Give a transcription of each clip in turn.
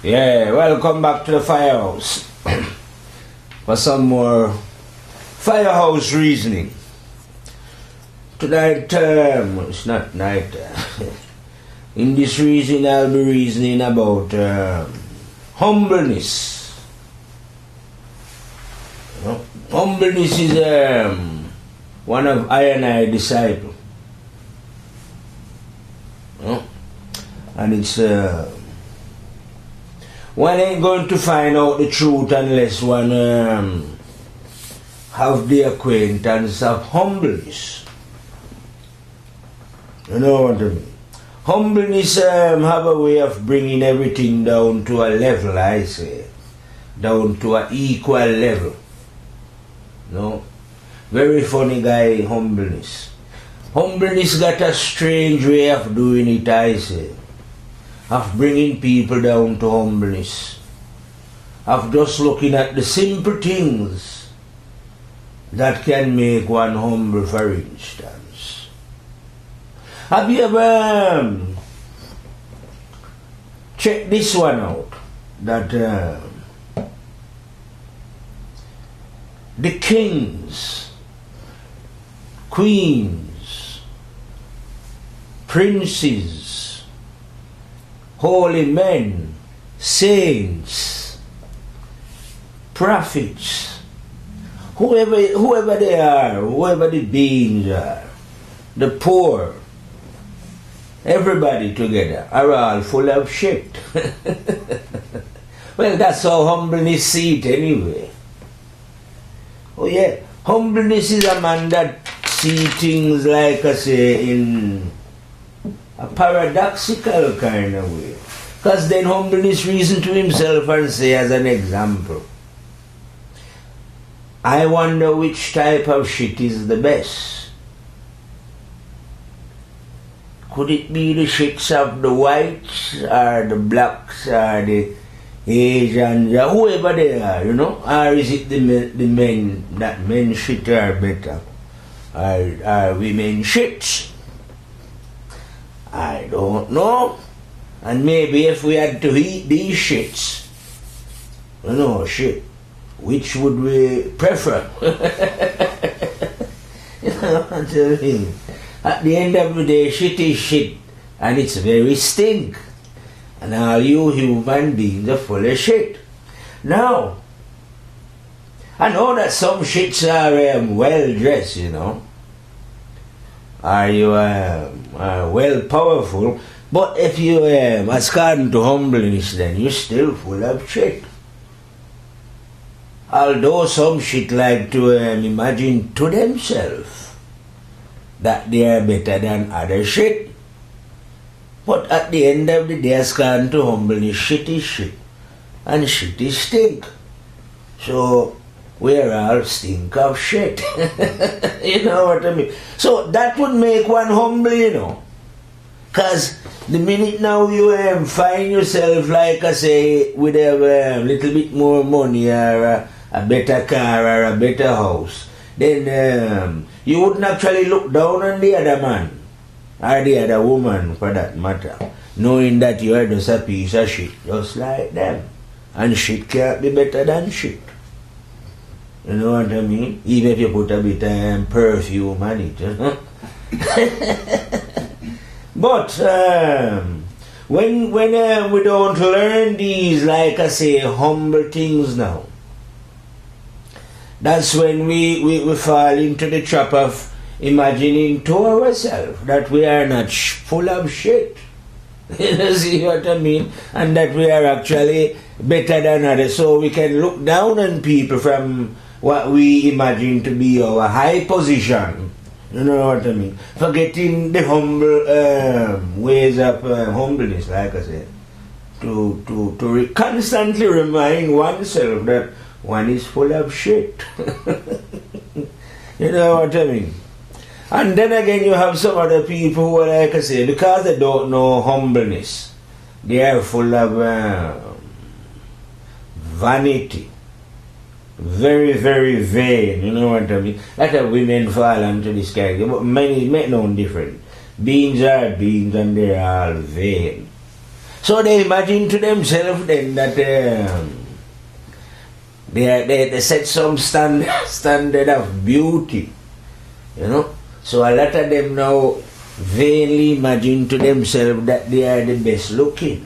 Yeah, welcome back to the firehouse for some more firehouse reasoning. Tonight, it's not night. In this reason, I'll be reasoning about humbleness. Humbleness is one of I and I disciples. And it's one ain't going to find out the truth unless one have the acquaintance of humbleness. You know what I mean? Humbleness have a way of bringing everything down to a level, I say. Down to an equal level. No? Very funny guy, humbleness. Humbleness got a strange way of doing it, I say. Of bringing people down to humbleness. Of just looking at the simple things that can make one humble, for instance. Have you ever checked this one out? That the kings, queens, princes, holy men, saints, prophets, whoever they are, whoever the beings are, the poor, everybody together are all full of shit. Well, that's how humbleness see it anyway. Oh yeah, humbleness is a man that see things like I say in a paradoxical kind of way. Because then humbleness reason to himself and say as an example, I wonder which type of shit is the best. Could it be the shits of the whites or the blacks or the Asians or whoever they are, you know? Or is it the men that men shit are better? Or women shits? I don't know. And maybe if we had to eat these shits, you know, shit, which would we prefer? You know what I mean? At the end of the day, shit is shit, and it's very stink. And all you human beings are full of shit. Now, I know that some shits are well dressed, you know. Are you well powerful? But if you ascribe to humbleness, then you're still full of shit. Although some shit like to imagine to themselves that they are better than other shit. But at the end of the day, ascribe to humbleness, shit is shit. And shit is stink. So, we're all stink of shit. You know what I mean? So, that would make one humble, you know. Because the minute now you find yourself, like I say, with a little bit more money or a better car or a better house, then you wouldn't actually look down on the other man or the other woman for that matter, knowing that you are just a piece of shit, just like them. And shit can't be better than shit. You know what I mean? Even if you put a bit of perfume on it, you know? But when we don't learn these, like I say, humble things now, that's when we fall into the trap of imagining to ourselves that we are not full of shit. You see what I mean? And that we are actually better than others. So we can look down on people from what we imagine to be our high position. You know what I mean? Forgetting the humble ways of humbleness, like I said. To constantly remind oneself that one is full of shit. You know what I mean? And then again you have some other people who are, like I say, because they don't know humbleness, they are full of vanity. Very, very vain, you know what I mean? A lot of women fall into this category, but many men know different. Beings are beings and they are all vain. So they imagine to themselves then that they set some standard of beauty, you know. So a lot of them now vainly imagine to themselves that they are the best looking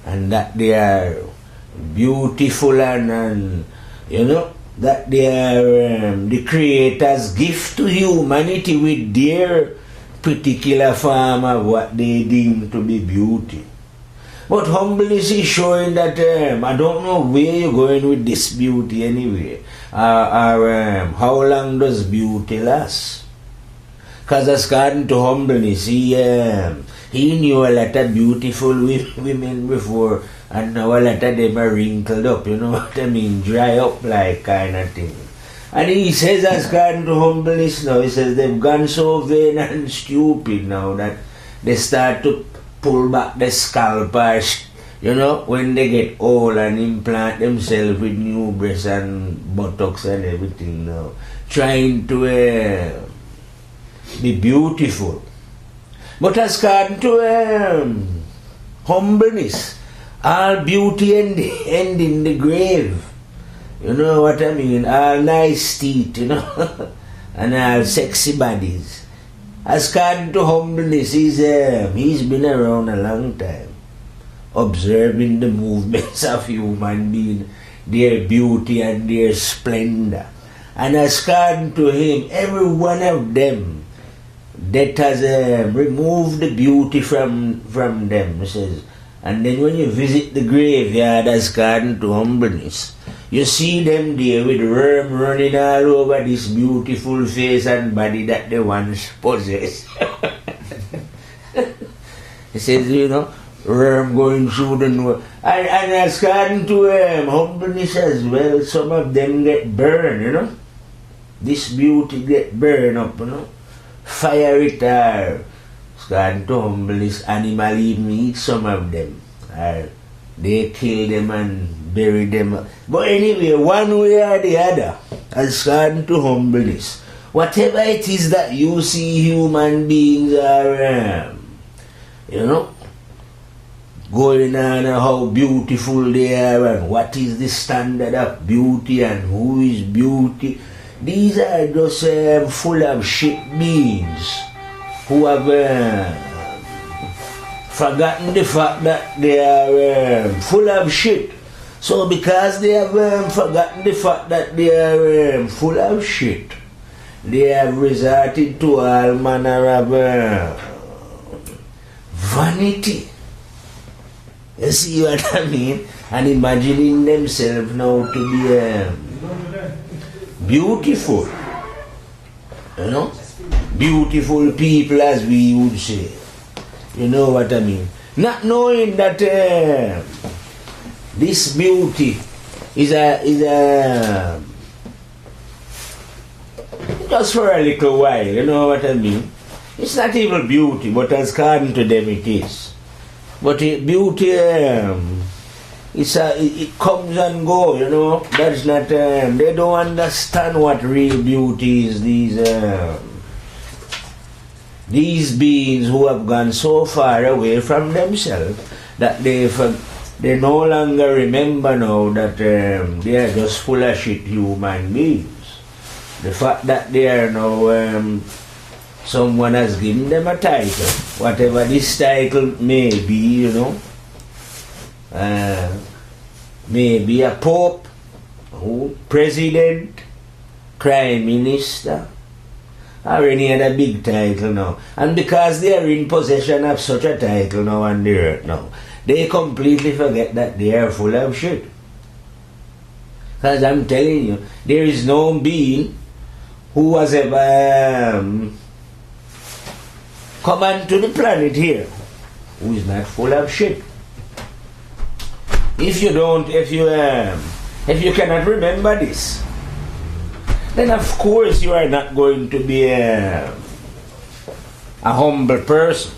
and that they are beautiful and you know, that they are the Creator's gift to humanity with their particular form of what they deem to be beauty. But humbleness is showing that I don't know where you're going with this beauty anyway, or how long does beauty last? Because according to humbleness, he knew a lot of beautiful women before, and now a lot of them are wrinkled up, you know what I mean, dry up like kind of thing. And he says, according to humbleness now, he says they've gone so vain and stupid now that they start to pull back the scalpers, you know, when they get old and implant themselves with new breasts and buttocks and everything now, trying to be beautiful. But as according to humbleness, all beauty end in the grave. You know what I mean? All nice teeth, you know, and all sexy bodies. As according to humbleness, he's been around a long time, observing the movements of human beings, their beauty and their splendor. And as according to him, every one of them that has removed the beauty from them, he says. And then when you visit the graveyard, as according to humbleness, you see them there with worm running all over this beautiful face and body that they once possessed. He says, you know, worm going through the nose. And as according to humbleness as well, some of them get burned, you know. This beauty get burned up, you know. Fire it or according to humbleness, animal even eat some of them. Or they kill them and bury them. But anyway, one way or the other, as according to humbleness, whatever it is that you see human beings are, you know, going on and how beautiful they are and what is the standard of beauty and who is beauty, these are just full of shit beings who have forgotten the fact that they are full of shit. So because they have forgotten the fact that they are full of shit, they have resorted to all manner of vanity. You see what I mean? And imagining themselves now to be beautiful. You know? Beautiful people, as we would say. You know what I mean? Not knowing that this beauty is a just for a little while, you know what I mean? It's not even beauty, but as according to them it is. But beauty, it comes and goes, you know. That's not, they don't understand what real beauty is, these beings who have gone so far away from themselves that they no longer remember now that they are just full of shit human beings. The fact that they are now, someone has given them a title, whatever this title may be, you know, maybe a pope, president, prime minister, or any other big title now. And because they are in possession of such a title now on the earth now, they completely forget that they are full of shit. Because I'm telling you, there is no being who has ever come onto the planet here who is not full of shit. If you cannot remember this, then of course you are not going to be a humble person.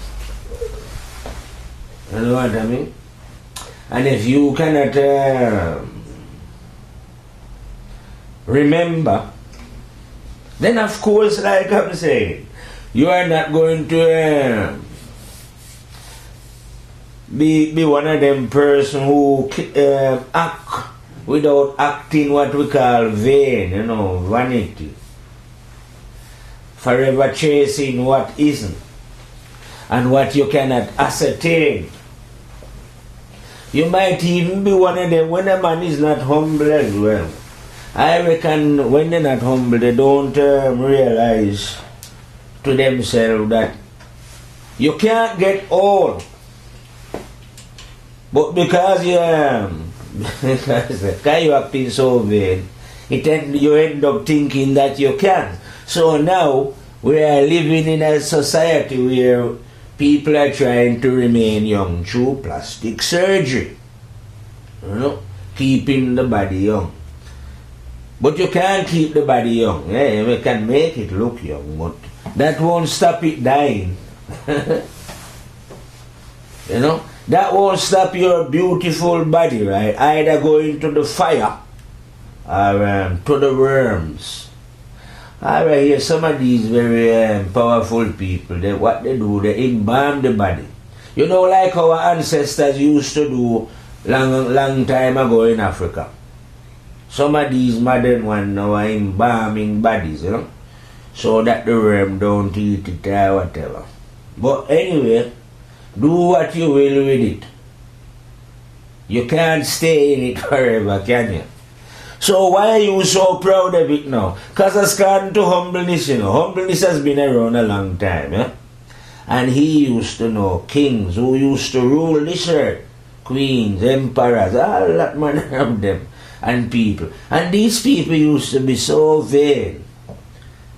You know what I mean? And if you cannot remember, then of course, like I'm saying, you are not going to be one of them person who act without acting what we call vain, vanity. Forever chasing what isn't and what you cannot ascertain. You might even be one of them when a man is not humble as well. I reckon when they're not humble, they don't realize to themselves that you can't get old. But because you acting so vain, you end up thinking that you can. So now we are living in a society where people are trying to remain young through plastic surgery. Keeping the body young. But you can't keep the body young. You can make it look young, but that won't stop it dying. That won't stop your beautiful body, right? Either going to the fire or to the worms. Alright, here some of these very powerful people, what they do, they embalm the body. Like our ancestors used to do long time ago in Africa. Some of these modern ones now are embalming bodies, so that the worm don't eat it or whatever. But anyway, do what you will with it. You can't stay in it forever, can you? So why are you so proud of it now? Because it's gone to humbleness, Humbleness has been around a long time, And he used to know kings who used to rule this earth. Queens, emperors, all that manner of them. And people. And these people used to be so vain.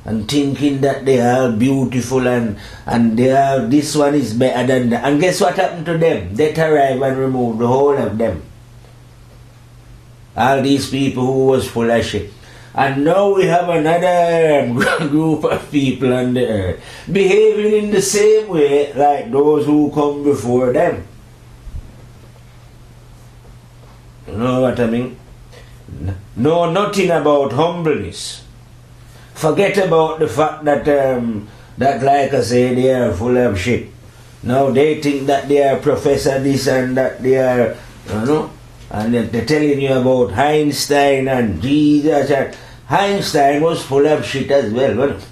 And thinking that they are beautiful and this one is better than that. And guess what happened to them? Death arrived and removed the whole of them. All these people who was full of shit. And now we have another group of people on the earth behaving in the same way like those who come before them. You know what I mean? Know nothing about humbleness. Forget about the fact that, like I say, they are full of shit. Now they think that they are professor this and that they are, and they're telling you about Einstein and Jesus. Einstein was full of shit as well, wasn't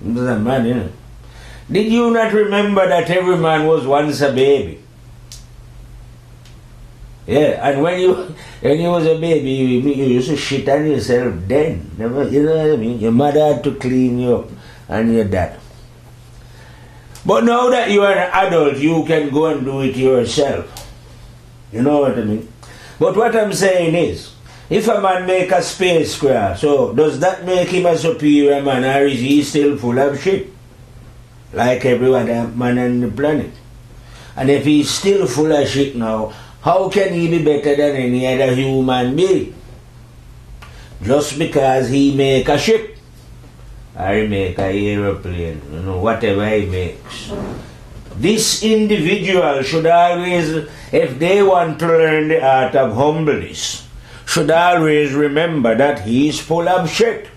he? He was a man, Did you not remember that every man was once a baby? Yeah, and when you was a baby, you used to shit on yourself then. Never, you know what I mean? Your mother had to clean you up and your dad. But now that you are an adult, you can go and do it yourself. You know what I mean? But what I'm saying is, if a man make a spacecraft, so does that make him a superior man, or is he still full of shit? Like every other man on the planet. And if he's still full of shit now, how can he be better than any other human being? Just because he make a ship, or he make a aeroplane, whatever he makes. This individual should always, if they want to learn the art of humbleness, should always remember that he is full of shit.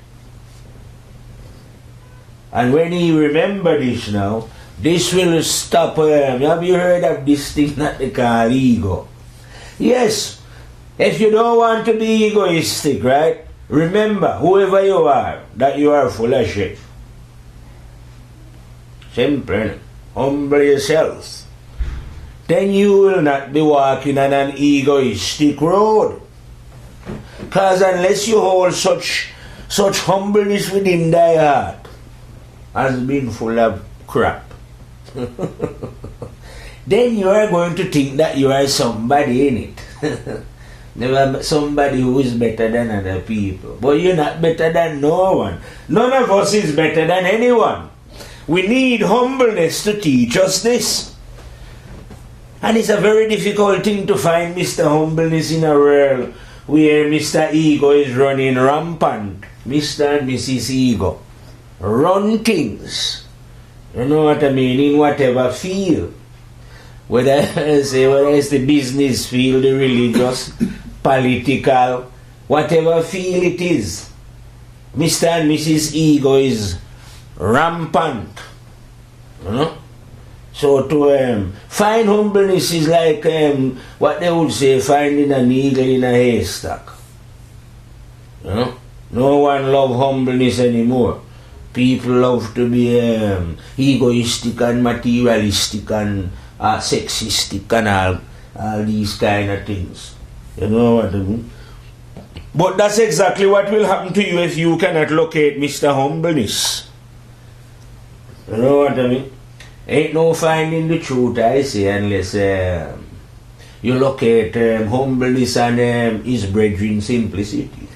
And when he remember this now, this will stop him. Have you heard of this thing that they call ego? Yes, if you don't want to be egoistic, right? Remember, whoever you are, that you are full of shit. Simple. Humble yourself. Then you will not be walking on an egoistic road. Because unless you hold such humbleness within thy heart, as being full of crap, then you are going to think that you are somebody in it. Never somebody who is better than other people. But you're not better than no one. None of us is better than anyone. We need humbleness to teach us this. And it's a very difficult thing to find Mr. Humbleness in a world where Mr. Ego is running rampant. Mr. and Mrs. Ego run things. You know what I mean? In whatever field. Whether it's the business field, the religious, political, whatever field it is. Mr. and Mrs. Ego is rampant. So to find humbleness is like what they would say, finding a needle in a haystack. You know? No one love humbleness anymore. People love to be egoistic and materialistic and sexistic and all these kind of things. You know what I mean? But that's exactly what will happen to you if you cannot locate Mr. Humbleness. You know what I mean? Ain't no finding the truth, I say, unless you locate humbleness and his brethren simplicity.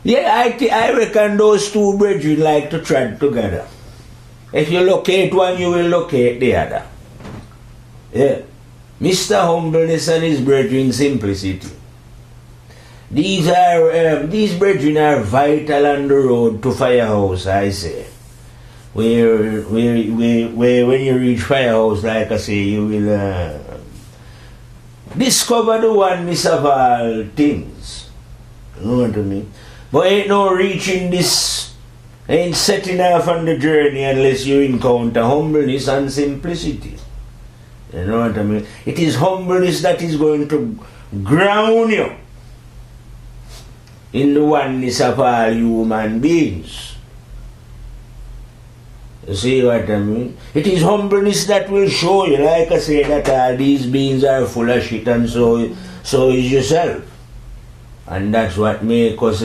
Yeah, I reckon those two brethren like to tread together. If you locate one, you will locate the other. Yeah. Mr. Humbleness and his brethren simplicity. These brethren are vital on the road to Firehouse, I say. Where when you reach Firehouse, like I say, you will discover the oneness of all things. You know what I mean? But ain't no reaching this, ain't setting off on the journey unless you encounter humbleness and simplicity. You know what I mean? It is humbleness that is going to ground you in the oneness of all human beings. You see what I mean? It is humbleness that will show you, like I say, that all these beings are full of shit, and so is yourself. And that's what makes us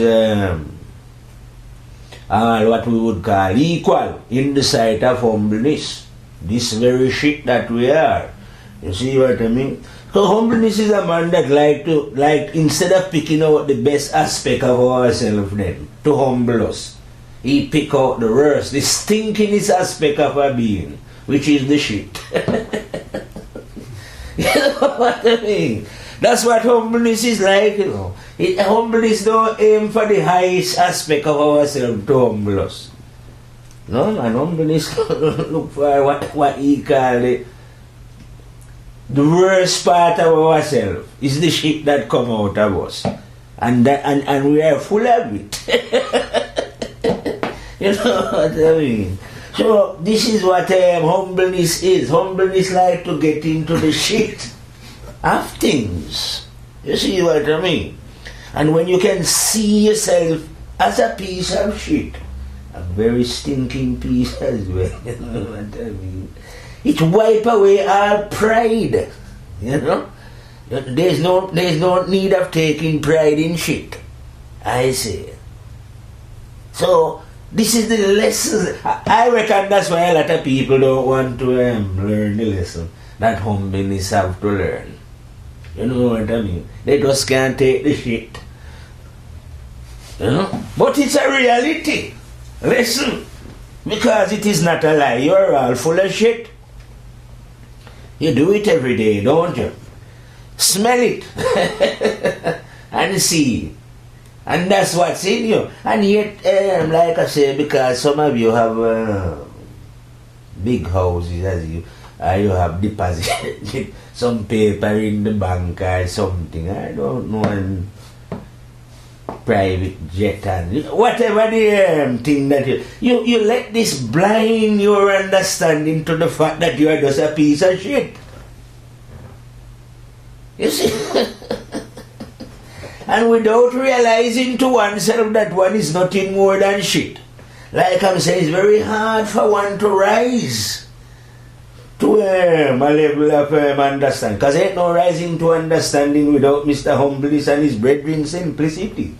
what we would call equal in the sight of humbleness. This very shit that we are. You see what I mean? So humbleness is a man that like instead of picking out the best aspect of ourselves then, to humble us, he pick out the worst, the stinkiest aspect of our being, which is the shit. You know what I mean? That's what humbleness is like, you know. Humbleness don't aim for the highest aspect of ourselves to humble us. No man, humbleness look for what he call it. The worst part of ourselves is the shit that come out of us. And we are full of it. You know what I mean? So this is what humbleness is. Humbleness like to get into the shit of things. You see what I mean? And when you can see yourself as a piece of shit, a very stinking piece as well, you know what I mean? It wipe away our pride, you know? There's no need of taking pride in shit, I say. So, this is the lesson. I reckon that's why a lot of people don't want to learn the lesson that humbleness have to learn. You know what I mean? They just can't take the shit. You know? But it's a reality. Listen. Because it is not a lie. You're all full of shit. You do it every day, don't you? Smell it. And see. And that's what's in you. And yet, like I say, because some of you have big houses as you have deposited some paper in the bank or something. I don't know. And private jet and whatever the thing that you let this blind your understanding to the fact that you are just a piece of shit. You see? And without realizing to oneself that one is nothing more than shit. Like I'm saying, it's very hard for one to rise to a level of understanding. Because ain't no rising to understanding without Mr. Humbleness and his brethren simplicity.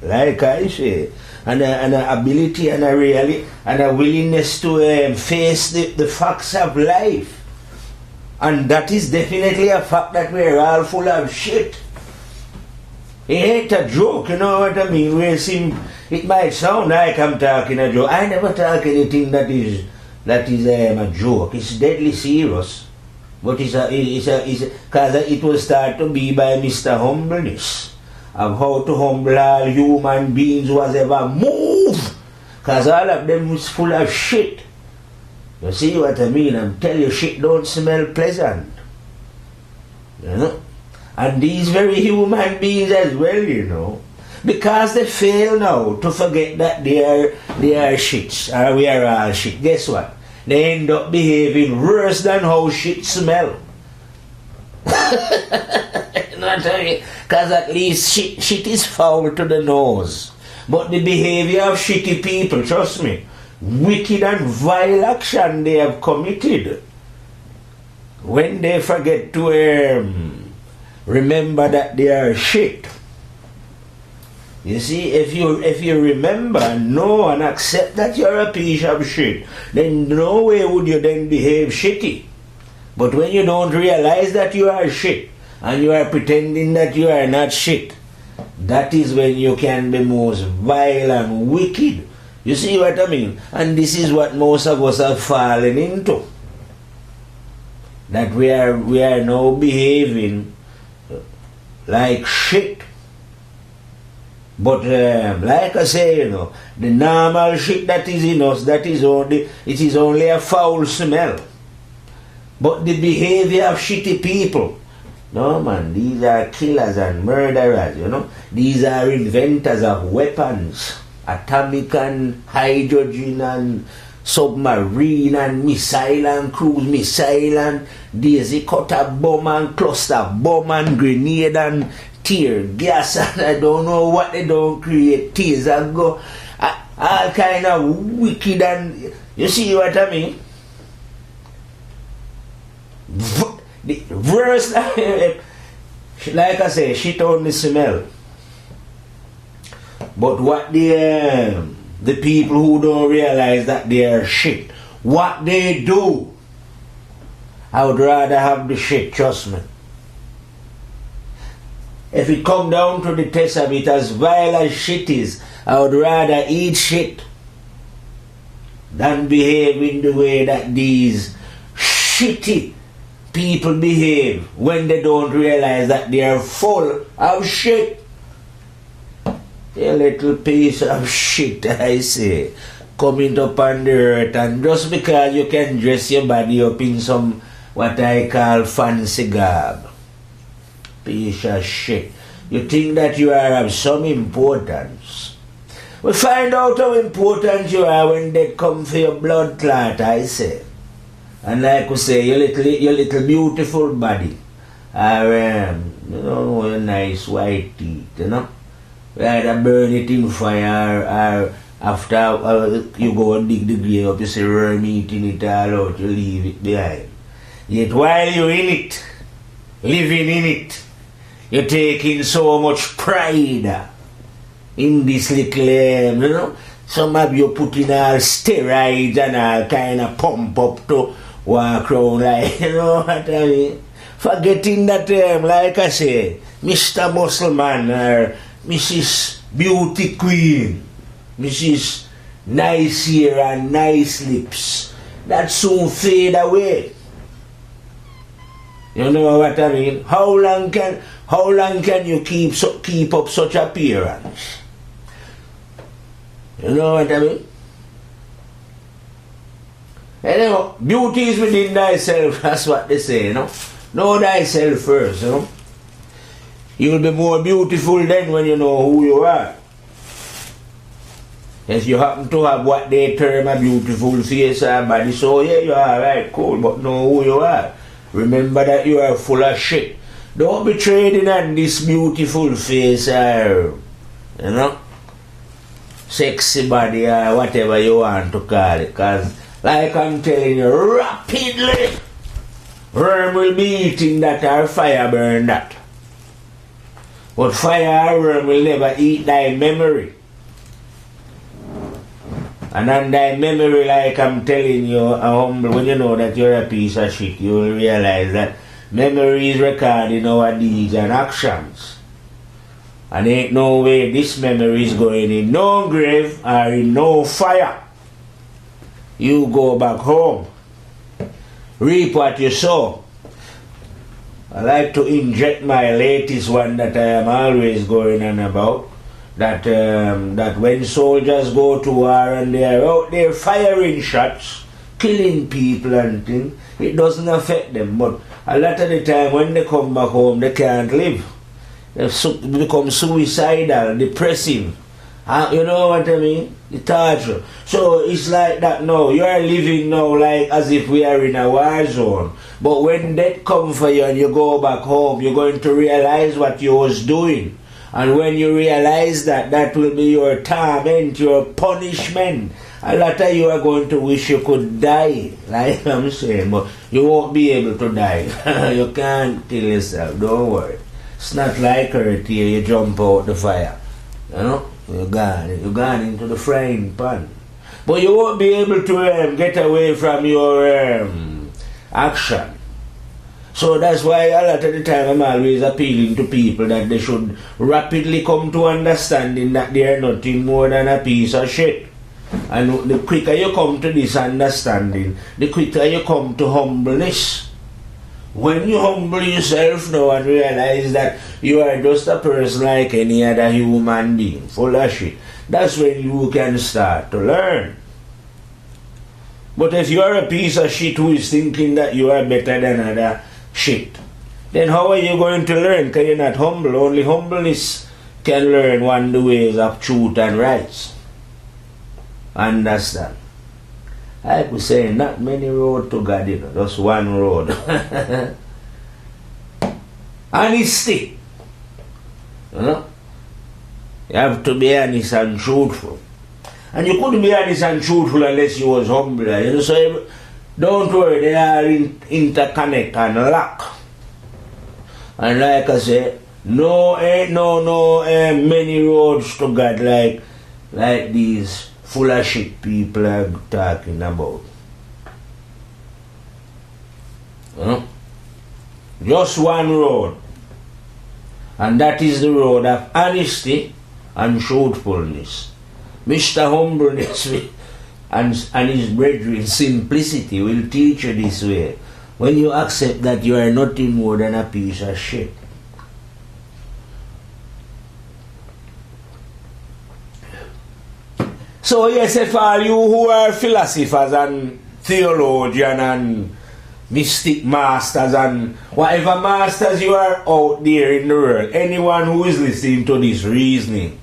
Like I say. And an ability and a willingness to face the facts of life. And that is definitely a fact that we're all full of shit. It ain't a joke, you know what I mean? It might sound like I'm talking a joke. I never talk anything that is a joke. It's deadly serious. But because it will start to be by Mr. Humbleness. Of how to humble all human beings who has ever moved. Because all of them is full of shit. You see what I mean? I'm telling you, shit don't smell pleasant. You know? And these very human beings as well, you know. Because they fail now to forget that they are shits, or we are all shit. Guess what? They end up behaving worse than how shit smell. Because at least shit is foul to the nose. But the behavior of shitty people, trust me, wicked and vile action they have committed, when they forget to remember that they are shit. You see, if you remember, know and accept that you're a piece of shit, then no way would you then behave shitty. But when you don't realize that you are shit, and you are pretending that you are not shit, that is when you can be most vile and wicked. You see what I mean? And this is what most of us are falling into. That we are now behaving like shit. But like I say, you know, the normal shit that is in us, it is only a foul smell. But the behavior of shitty people, no man, these are killers and murderers, you know. These are inventors of weapons, atomic and hydrogen and submarine and missile and cruise missile and daisy cutter bomb and cluster bomb and grenade and tear gas and I don't know what they don't create, tears and go, all kind of wicked and, you see what I mean? The worst, like I say, shit only smell. But what the people who don't realize that they are shit, what they do, I would rather have the shit, trust me. If it come down to the test of it, as vile as shit is, I would rather eat shit than behave in the way that these shitty people behave when they don't realize that they are full of shit. A little piece of shit, I say, coming up on the earth, and just because you can dress your body up in some what I call fancy garb, piece of shit, you think that you are of some importance. We find out how important you are when they come for your blood clot, I say. And like we say, your little beautiful body, or your nice white teeth, you know. We either burn it in fire, or after you go and dig the grave up, you say worm eating it all out, you leave it behind. Yet while you're in it, living in it, you're taking so much pride in this little, you know. Some of you putting all steroids and all kind of pump up to walk around like, you know what I mean? Forgetting that, like I say, Mr. Muscleman or Mrs. Beauty Queen, Mrs. Nice hair and nice lips, that soon fade away. You know what I mean? How long can you keep up such appearance? You know what I mean? Anyway, beauty is within thyself, that's what they say, you know. Know thyself first, you know. You will be more beautiful then when you know who you are. If you happen to have what they term a beautiful face or body, so yeah, you are right, cool, but know who you are. Remember that you are full of shit. Don't be trading on this beautiful face or, you know, sexy body or whatever you want to call it. Because, like I'm telling you, rapidly, worm will be eating that or fire burn that. But fire or worm will never eat thy memory. And on thy memory, like I'm telling you, humble, when you know that you're a piece of shit, you will realize that memory is recording our deeds and actions. And ain't no way this memory is going in no grave or in no fire. You go back home, reap what you sow. I like to inject my latest one that I am always going on about. That when soldiers go to war and they are out there firing shots, killing people and things, it doesn't affect them. But a lot of the time when they come back home, they can't live. They become suicidal, depressive. You know what I mean? The torture. So it's like that now. You are living now like as if we are in a war zone. But when death comes for you and you go back home, you're going to realize what you was doing. And when you realize that, that will be your torment, your punishment. A lot of you are going to wish you could die, like I'm saying, but you won't be able to die. You can't kill yourself, don't worry. It's not like earth here, you jump out the fire. You know? You're gone into the frying pan. But you won't be able to get away from your action. So that's why a lot of the time I'm always appealing to people that they should rapidly come to understanding that they are nothing more than a piece of shit. And the quicker you come to this understanding, the quicker you come to humbleness. When you humble yourself now and realize that you are just a person like any other human being, full of shit, that's when you can start to learn. But if you are a piece of shit who is thinking that you are better than other shit, then how are you going to learn? Because you're not humble. Only humbleness can learn one the ways of truth and rights. Understand? I could say not many roads to God, you know, just one road. Honesty. You know? You have to be honest and truthful. And you couldn't be honest and truthful unless you was humble. You know, so don't worry, they are interconnect and lock. And like I say, ain't no many roads to God like these full of shit people are talking about. Just one road. And that is the road of honesty and truthfulness. Mr. Humbleness and his brethren, simplicity, will teach you this way. When you accept that you are nothing more than a piece of shit. So yes, if all you who are philosophers and theologians and mystic masters and whatever masters you are out there in the world, anyone who is listening to this reasoning,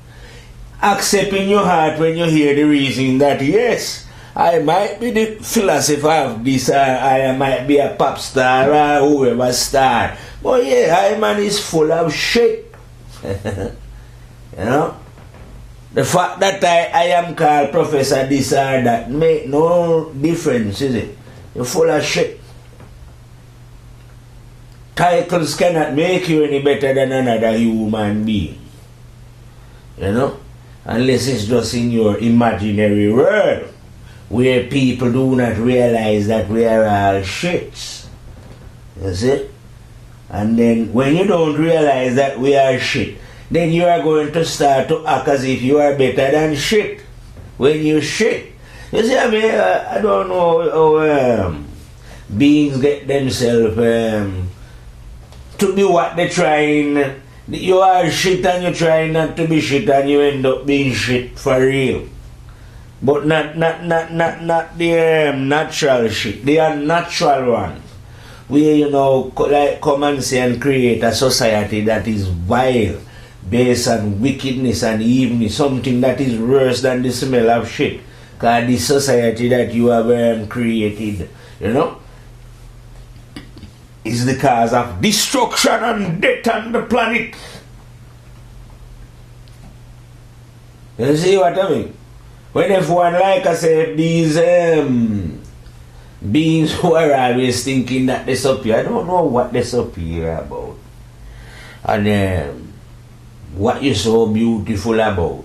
accept in your heart when you hear the reasoning that yes, I might be the philosopher of this, I might be a pop star or whoever star, but yeah, I man is full of shit. You know? The fact that I am called professor this or that make no difference, is it? You're full of shit. Titles cannot make you any better than another human being. You know? Unless it's just in your imaginary world, where people do not realize that we are all shits. You see? And then when you don't realize that we are shit, then you are going to start to act as if you are better than shit. When you shit. You see, I mean, I don't know how beings get themselves to be what they're trying. You are shit and you're trying not to be shit and you end up being shit for real. But not the natural shit, the unnatural one. Where, you know, like come and say and create a society that is vile, based on wickedness and evilness, something that is worse than the smell of shit. Because the society that you have created, you know, is the cause of destruction and death on the planet. You see what I mean? When everyone, like I said, these beings who are always thinking that they're up here, I don't know what they're up here about. And what you're so beautiful about.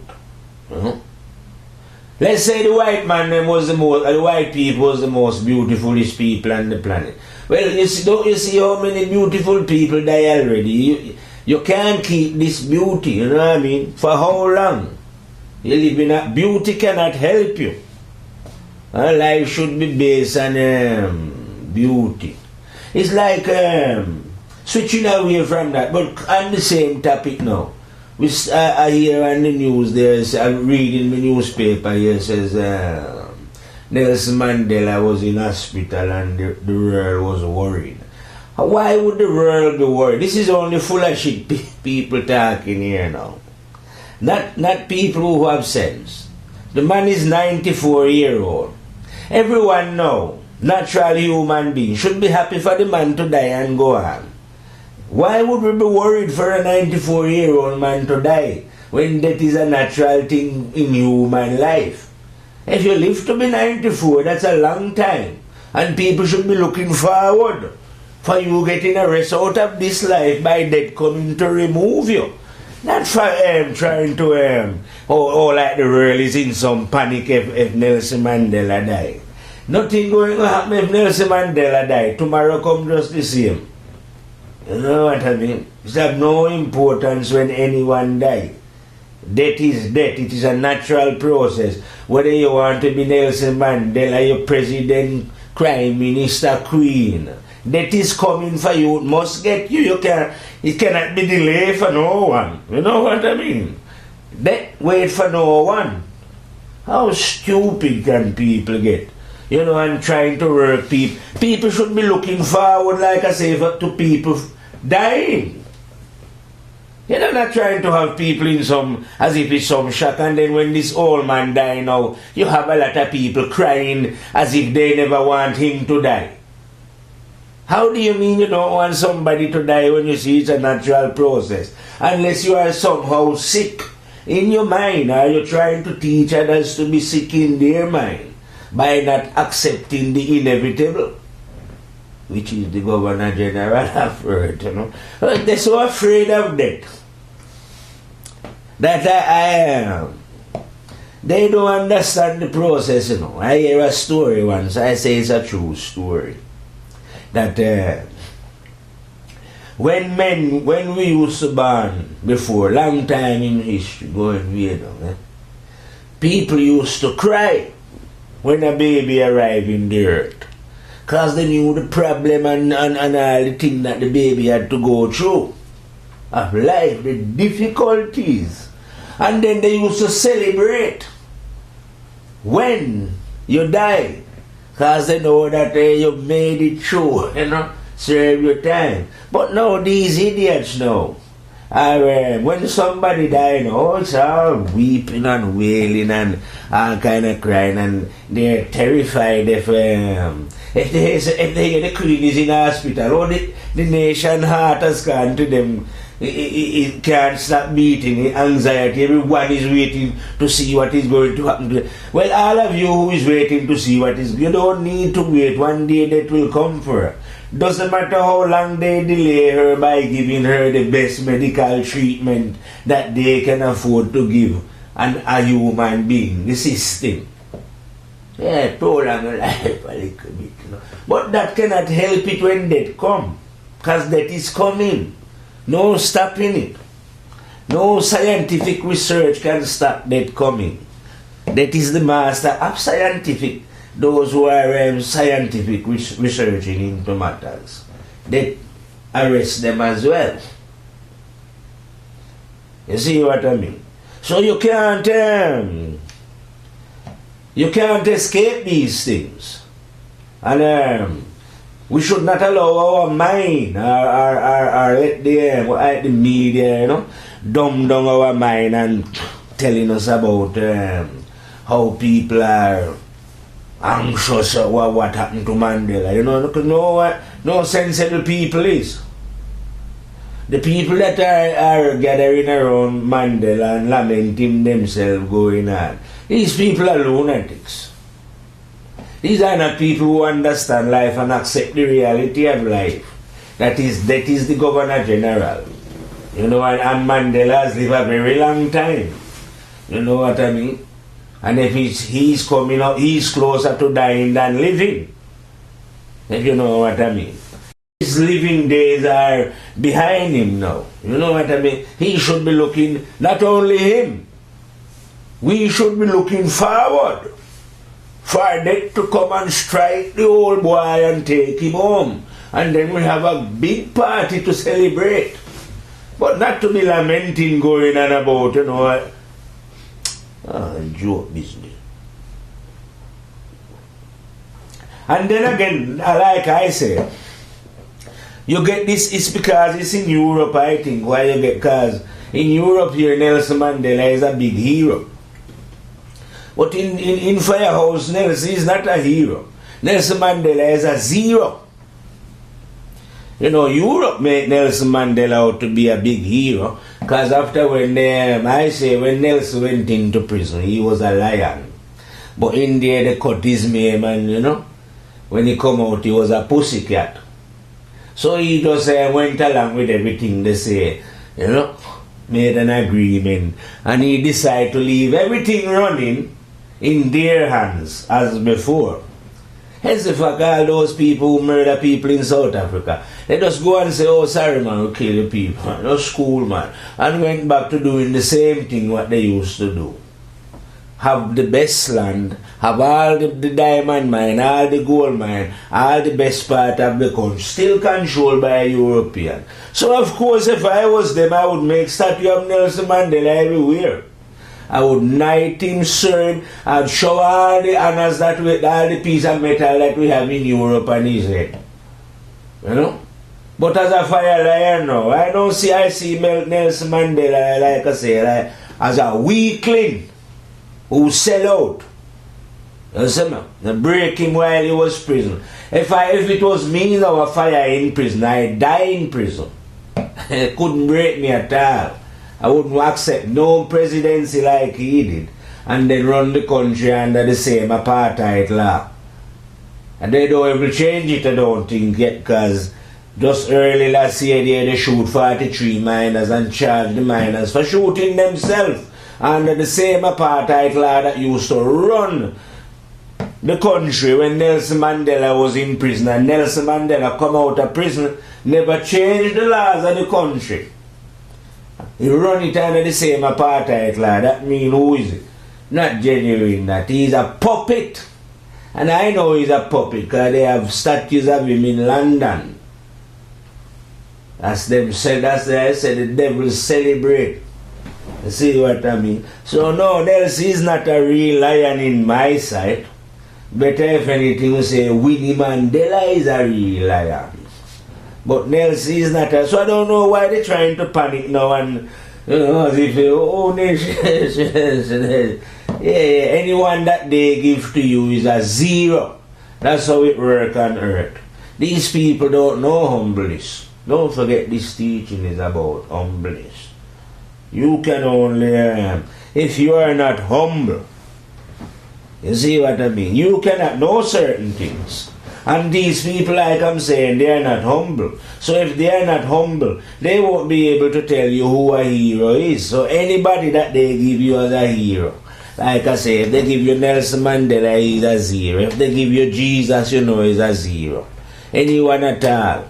Let's say the white man the white people was the most beautifulest people on the planet. Well, don't you see how many beautiful people die already? You can't keep this beauty, you know what I mean? For how long? You live in a beauty cannot help you. Our life should be based on beauty. It's like switching away from that, but on the same topic now. I hear on the news, I'm reading the newspaper here, it says Nelson Mandela was in hospital and the world was worried. Why would the world be worried? This is only full of shit people talking here now. Not people who have sense. The man is 94-year-old. Everyone know, natural human being should be happy for the man to die and go on. Why would we be worried for a 94-year-old man to die when that is a natural thing in human life? If you live to be 94, that's a long time. And people should be looking forward for you getting a rest out of this life by death coming to remove you. Not for trying to, like the world is in some panic if Nelson Mandela die. Nothing going to happen if Nelson Mandela die. Tomorrow come just the same. You know what I mean? It's of no importance when anyone die. Death is death. It is a natural process. Whether you want to be Nelson Mandela, your president, prime minister, queen, death is coming for you. It must get you. It cannot be delayed for no one. You know what I mean? Death wait for no one. How stupid can people get? You know, and trying to work people. People should be looking forward, like I say, to people dying. You know, not trying to have people in some, as if it's some shock, and then when this old man die now, you have a lot of people crying as if they never want him to die. How do you mean you don't want somebody to die when you see it's a natural process? Unless you are somehow sick in your mind, or you're trying to teach others to be sick in their mind by not accepting the inevitable, which is the Governor General have heard, you know. They're so afraid of death that they don't understand the process, you know. I hear a story once, I say it's a true story, that when we used to born before, long time in history, going way down, people used to cry when a baby arrived in the earth, because they knew the problem and all the things that the baby had to go through of life, the difficulties. And then they used to celebrate when you die, because they know that you made it through, you know, serve your time. But now these idiots now, when somebody die now, it's all weeping and wailing and all kind of crying, and they're terrified if the queen is in hospital, or the nation heart has gone to them. It can't stop beating, the anxiety, everyone is waiting to see what is going to happen to them. Well, all of you who is waiting to see what is, you don't need to wait, one day that will come for her. Doesn't matter how long they delay her by giving her the best medical treatment that they can afford to give a human being, the system. Yeah, prolong her life a little bit, you know. But that cannot help it when death comes, because death is coming. No stopping it. No scientific research can stop death coming. That is the master of scientific, those who are scientific researching into matters. That arrest them as well. You see what I mean? So you can't escape these things. And we should not allow our mind or let the media, you know, dumb down our mind and telling us about how people are anxious or what happened to Mandela. You know, no sensible people is. The people that are gathering around Mandela and lamenting themselves going on, these people are lunatics. These are not people who understand life and accept the reality of life. That is the Governor General. You know, and Mandela has lived a very long time. You know what I mean? And if he's coming up, he's closer to dying than living. If you know what I mean. His living days are behind him now. You know what I mean? He should be looking, not only him, we should be looking forward for death to come and strike the old boy and take him home. And then we have a big party to celebrate. But not to be lamenting going on about, you know, joke business. And then again, like I say, You get this, it's because it's in Europe, I think, why you get, because in Europe here, Nelson Mandela is a big hero. But in Firehouse, Nelson is not a hero. Nelson Mandela is a zero. You know, Europe made Nelson Mandela out to be a big hero, because after when when Nelson went into prison, he was a lion. But in there they cut his name, and you know, when he come out, he was a pussycat. So he just went along with everything they say, you know, made an agreement, and he decided to leave everything running in their hands as before. Hence the fact all those people who murder people in South Africa, they just go and say, oh sorry man, we kill the people, man. That's cool man, and went back to doing the same thing what they used to do. Have the best land, have all the diamond mine, all the gold mine, all the best part of the country, still controlled by a European. So of course if I was them, I would make statue of Nelson Mandela everywhere. I would knight him, serve, I'd show all the honors that with all the piece of metal that we have in Europe on his head. You know? But as a fire lion now, I see Nelson Mandela, like I say, like, as a weakling who sell out. You see me? They break him while he was in prison. If it was me now, a fire in prison, I'd die in prison. It couldn't break me at all. I wouldn't accept no presidency like he did and then run the country under the same apartheid law. And they don't ever change it, I don't think yet, because just early last year they shoot 43 miners and charge the miners for shooting themselves under the same apartheid law that used to run the country when Nelson Mandela was in prison. And Nelson Mandela come out of prison, never changed the laws of the country. He run it under the same apartheid law. That mean who is it? Not genuine, that he's a puppet. And I know he's a puppet because they have statues of him in London. That's them said, that's why I said the devil celebrate. You see what I mean? So no, Nelson is not a real lion in my sight. Better if anything we say Winnie Mandela is a real lion. But Nelson is not a, so I don't know why they're trying to panic now and, you know, as if, oh, nation, yeah, anyone that they give to you is a zero. That's how it works on earth. These people don't know humbleness. Don't forget this teaching is about humbleness. You can only, if you are not humble, you see what I mean? You cannot know certain things. And these people, like I'm saying, they are not humble. So if they are not humble, they won't be able to tell you who a hero is. So anybody that they give you as a hero, like I say, if they give you Nelson Mandela, he's a zero. If they give you Jesus, you know he's a zero. Anyone at all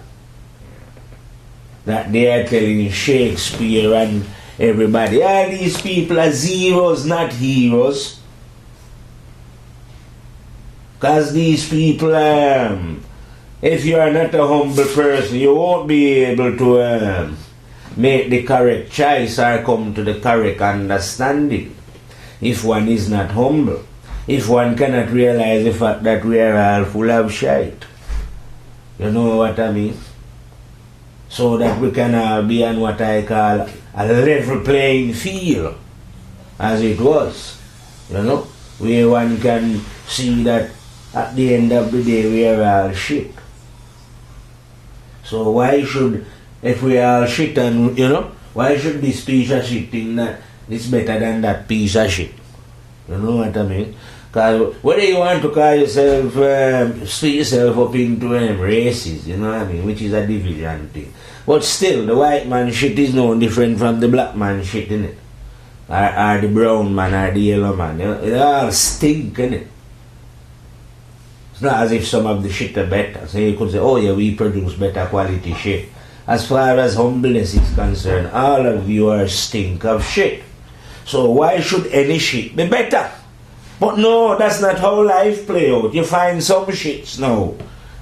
that they are telling Shakespeare and everybody, all these people are zeros, not heroes. Because these people, if you are not a humble person, you won't be able to make the correct choice or come to the correct understanding. If one is not humble, if one cannot realize the fact that we are all full of shite. You know what I mean? So that we can all be on what I call a level playing field, as it was. You know, where one can see that at the end of the day we are all shit. So why should, if we are all shit and, you know, why should this piece of shit think that it's better than that piece of shit? You know what I mean? Because whether you want to call yourself, split yourself up into races, you know what I mean, which is a division thing. But still, the white man shit is no different from the black man shit, innit? Or the brown man or the yellow man. You know, they all stink, innit? It's not as if some of the shit are better. So you could say, oh yeah, we produce better quality shit. As far as humbleness is concerned, all of you are stink of shit. So why should any shit be better? But no, that's not how life play out. You find some shits now,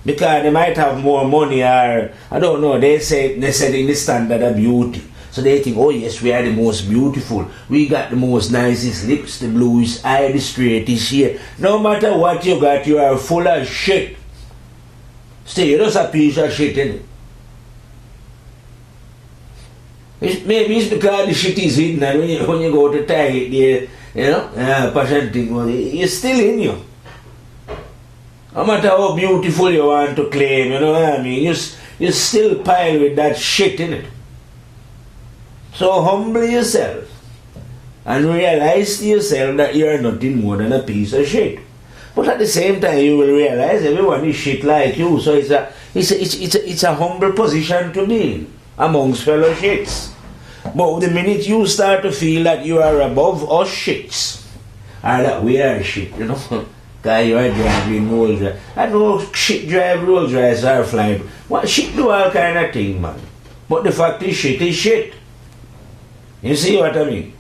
because they might have more money, or I don't know, they set in the standard of beauty. So they think, oh yes, we are the most beautiful. We got the most nicest lips, the bluest eye, the straightest hair. No matter what you got, you are full of shit. Still, you're just a piece of shit, innit? Maybe it's because the shit is hidden, and when you go to tie it there, passion thing, it's still in you. No matter how beautiful you want to claim, you know what I mean? You still pile with that shit in it. So humble yourself and realize to yourself that you are nothing more than a piece of shit. But at the same time, you will realize everyone is shit like you. So it's a humble position to be in amongst fellow shits. But the minute you start to feel that you are above us shits, or that we are shit, because you are driving Rolls Royce. I know shit drive Rolls Royce or fly. What shit do all kind of thing, man. But the fact is shit. You see what I mean?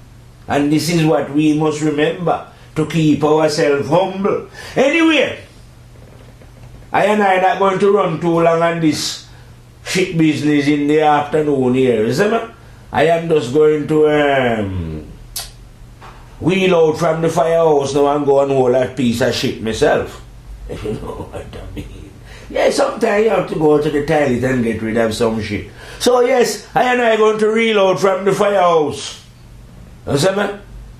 And this is what we must remember, to keep ourselves humble. Anyway, I and I not going to run too long on this shit business in the afternoon here, you see me? I am just going to wheel out from the firehouse now and go and hold a piece of shit myself. You know what I mean? Yeah, sometimes you have to go to the toilet and get rid of some shit. So yes, I and I going to reload from the firehouse. You see me?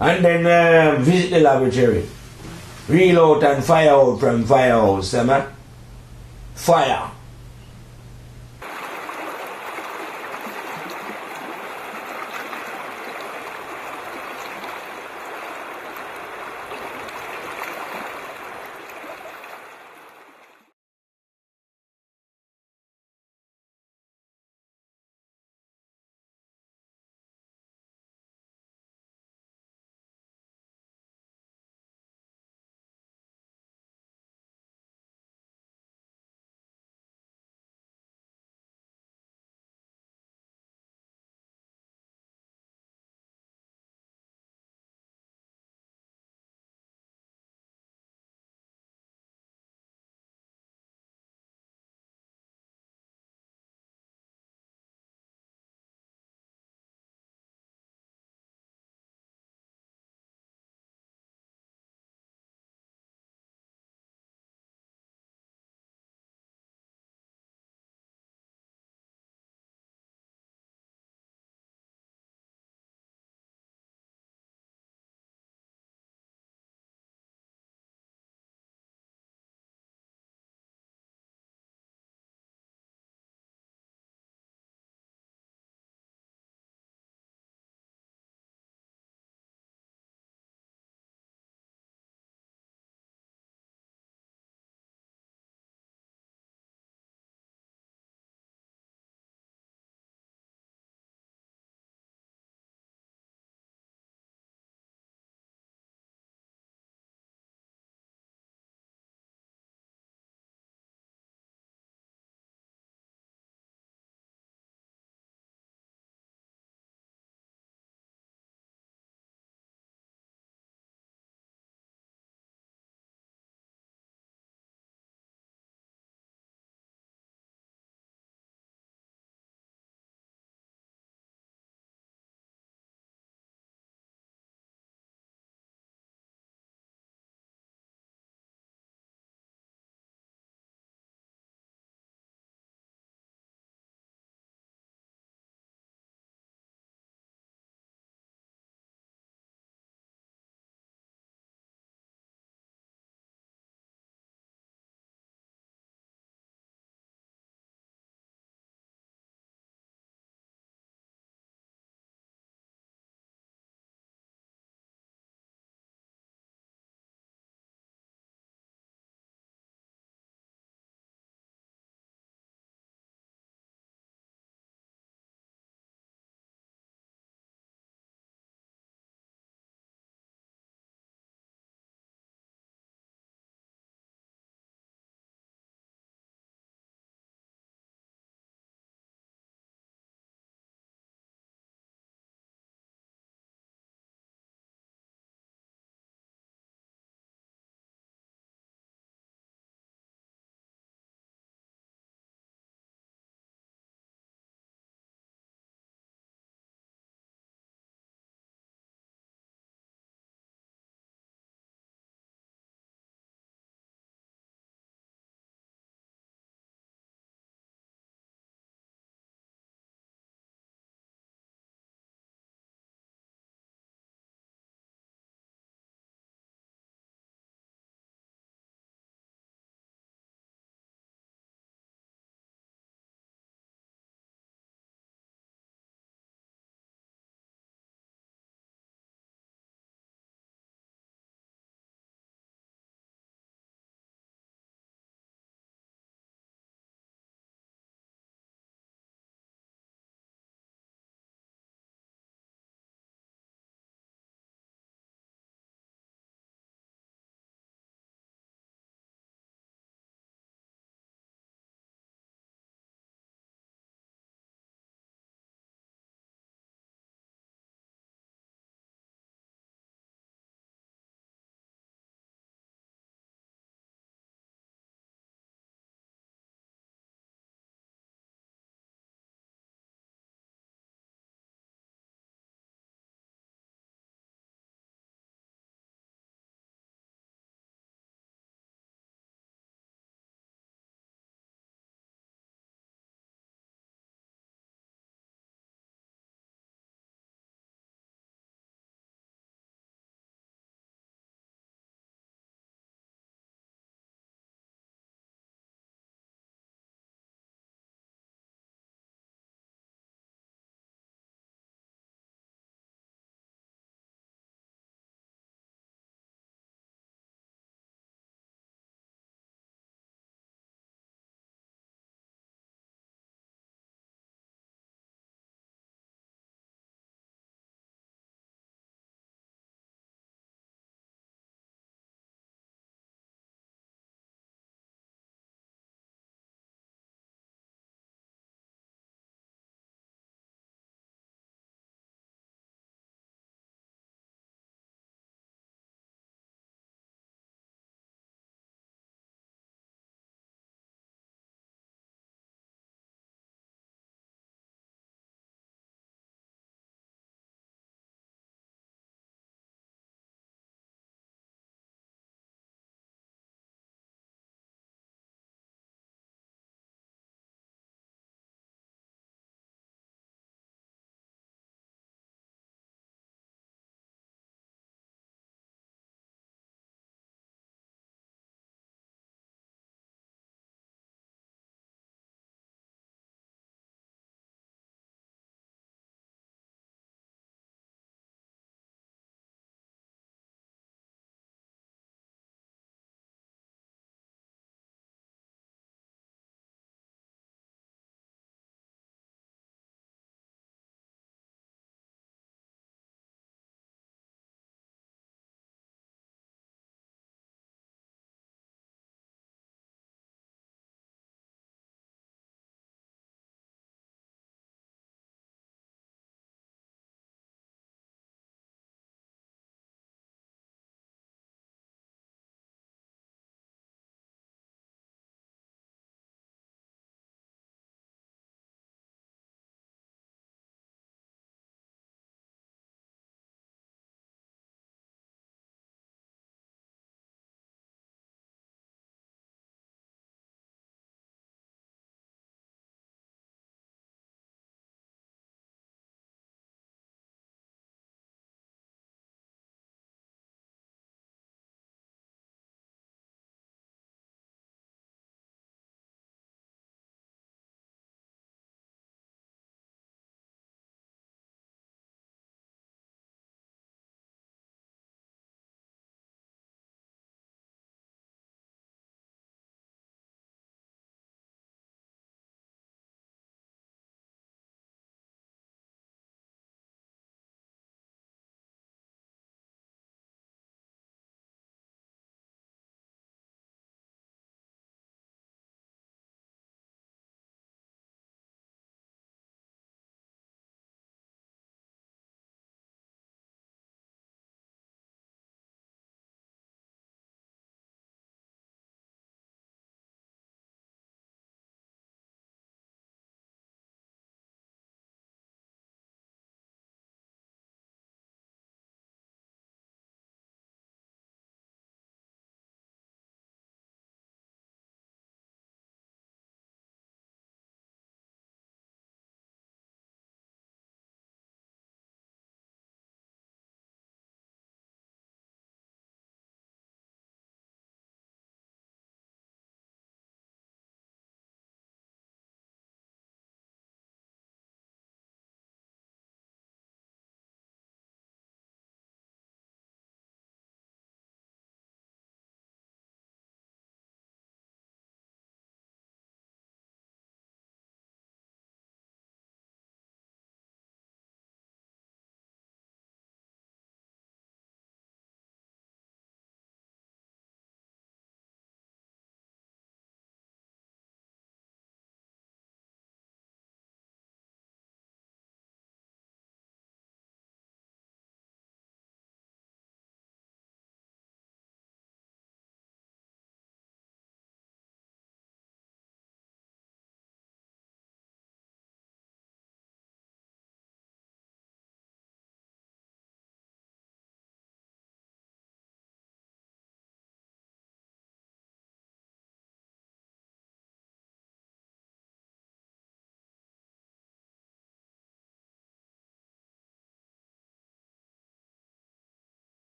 And then visit the laboratory. Reload and fire out from firehouse, see me? Fire.